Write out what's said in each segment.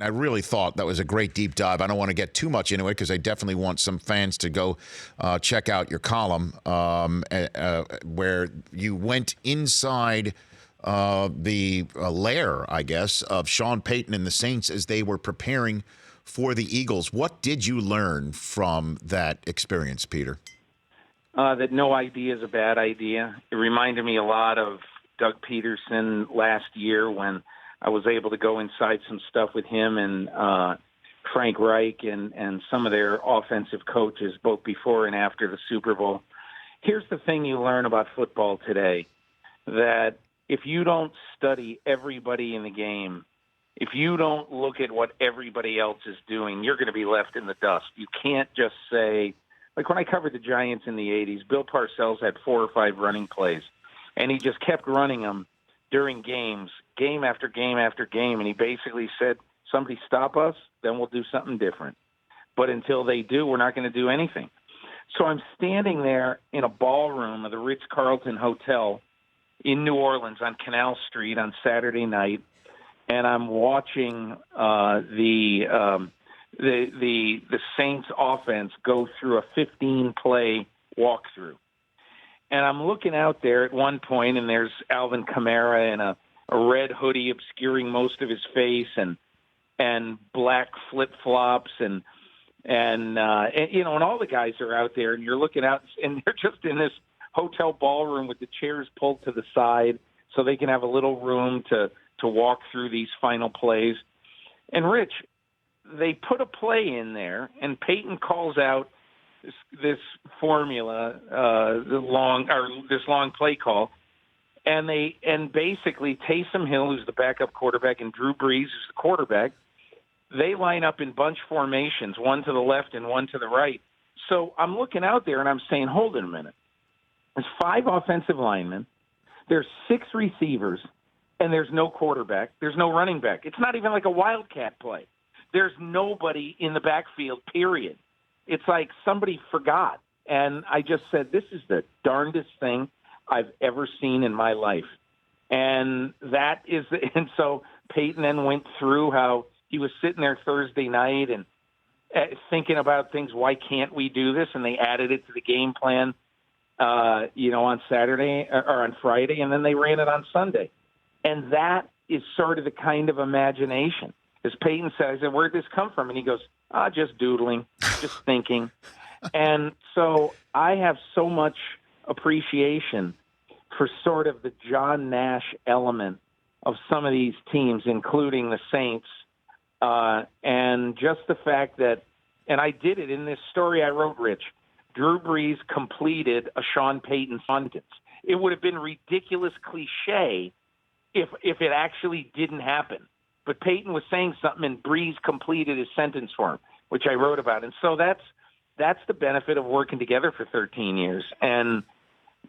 I really thought that was a great deep dive. I don't want to get too much into it because I definitely want some fans to go check out your column where you went inside the lair, I guess, of Sean Payton and the Saints as they were preparing for the Eagles. What did you learn from that experience, Peter? That no idea is a bad idea. It reminded me a lot of Doug Peterson last year when I was able to go inside some stuff with him and Frank Reich and some of their offensive coaches, both before and after the Super Bowl. Here's the thing you learn about football today, that if you don't study everybody in the game, if you don't look at what everybody else is doing, you're going to be left in the dust. You can't just say, like when I covered the Giants in the 80s, Bill Parcells had 4 or 5 running plays, and he just kept running them during games, game after game after game, and he basically said, somebody stop us, then we'll do something different. But until they do, we're not going to do anything. So I'm standing there in a ballroom of the Ritz-Carlton Hotel in New Orleans on Canal Street on Saturday night, and I'm watching the Saints offense go through a 15-play walkthrough. And I'm looking out there at one point, and there's Alvin Kamara in a red hoodie obscuring most of his face, and black flip-flops, and all the guys are out there, and you're looking out, and they're just in this hotel ballroom with the chairs pulled to the side so they can have a little room to walk through these final plays. And Rich, they put a play in there, and Peyton calls out this formula, this long play call, and basically Taysom Hill, who's the backup quarterback, and Drew Brees, who's the quarterback, they line up in bunch formations, one to the left and one to the right. So I'm looking out there and I'm saying, hold it a minute. There's 5 offensive linemen, there's 6 receivers, and there's no quarterback. There's no running back. It's not even like a wildcat play. There's nobody in the backfield, period. It's like somebody forgot. And I just said, this is the darndest thing I've ever seen in my life. And so Peyton then went through how he was sitting there Thursday night and thinking about things. Why can't we do this? And they added it to the game plan, on Saturday or on Friday, and then they ran it on Sunday. And that is sort of the kind of imagination. As Peyton said, I said, where'd this come from? And he goes, just doodling, just thinking. And so I have so much appreciation for sort of the John Nash element of some of these teams, including the Saints, and just the fact that, and I did it in this story I wrote, Rich, Drew Brees completed a Sean Payton sentence. It would have been ridiculous cliche if it actually didn't happen. But Peyton was saying something, and Brees completed his sentence for him, which I wrote about. And so that's the benefit of working together for 13 years. And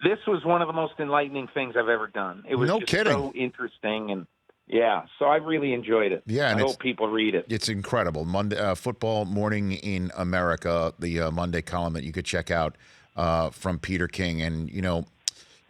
this was one of the most enlightening things I've ever done. It was No just kidding. so interesting, and yeah, so I really enjoyed it. Yeah, and I hope people read it. It's incredible. Monday, Football Morning in America, the Monday column that you could check out from Peter King. And,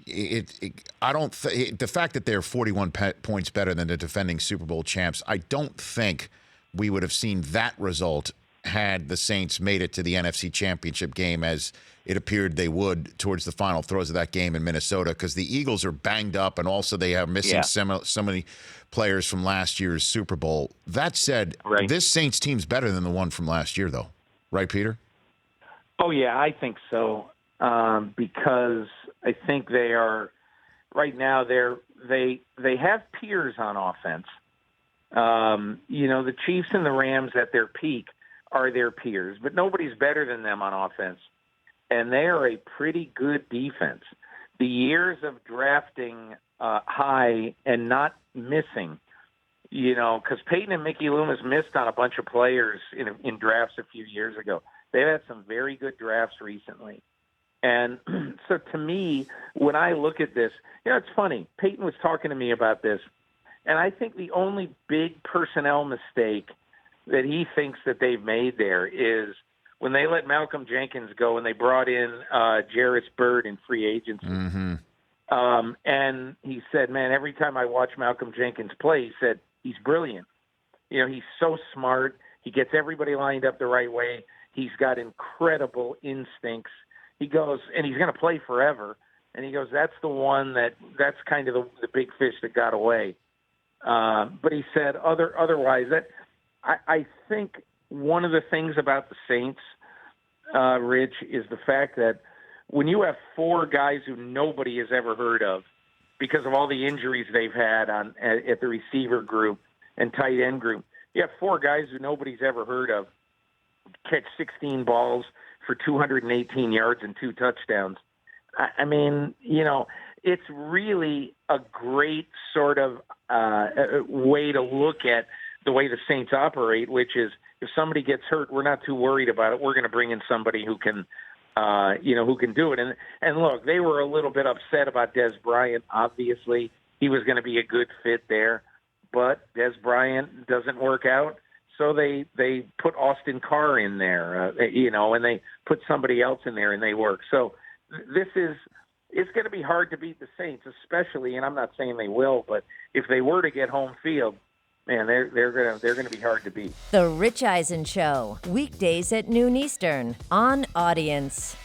the fact that they're 41 points better than the defending Super Bowl champs, I don't think we would have seen that result had the Saints made it to the NFC Championship game, as it appeared they would towards the final throws of that game in Minnesota, because the Eagles are banged up, and also they are missing so many players from last year's Super Bowl. That said, This Saints team's better than the one from last year, though. Right, Peter? Oh, yeah, I think so, because I think they are right now. They have peers on offense. The Chiefs and the Rams at their peak are their peers, but nobody's better than them on offense, and they are a pretty good defense. The years of drafting high and not missing, because Peyton and Mickey Loomis missed on a bunch of players in drafts a few years ago. They've had some very good drafts recently. And so to me, when I look at this, it's funny. Peyton was talking to me about this, and I think the only big personnel mistake that he thinks that they've made there is when they let Malcolm Jenkins go and they brought in Jarris Byrd in free agency. Mm-hmm. And he said, man, every time I watch Malcolm Jenkins play, he said, he's brilliant. He's so smart. He gets everybody lined up the right way. He's got incredible instincts. He goes, and he's going to play forever. And he goes, that's the one that's kind of the big fish that got away. But he said otherwise, that I think one of the things about the Saints, Rich, is the fact that when you have four guys who nobody has ever heard of because of all the injuries they've had at the receiver group and tight end group, you have four guys who nobody's ever heard of catch 16 balls for 218 yards and 2 touchdowns. I mean, it's really a great sort of way to look at the way the Saints operate, which is if somebody gets hurt, we're not too worried about it. We're going to bring in somebody who can do it. And look, they were a little bit upset about Dez Bryant. Obviously, he was going to be a good fit there, but Dez Bryant doesn't work out. So they put Austin Carr in there, and they put somebody else in there, and they work. So it's going to be hard to beat the Saints, especially, and I'm not saying they will, but if they were to get home field, man, they're going to be hard to beat. The Rich Eisen Show, weekdays at noon Eastern on Audience.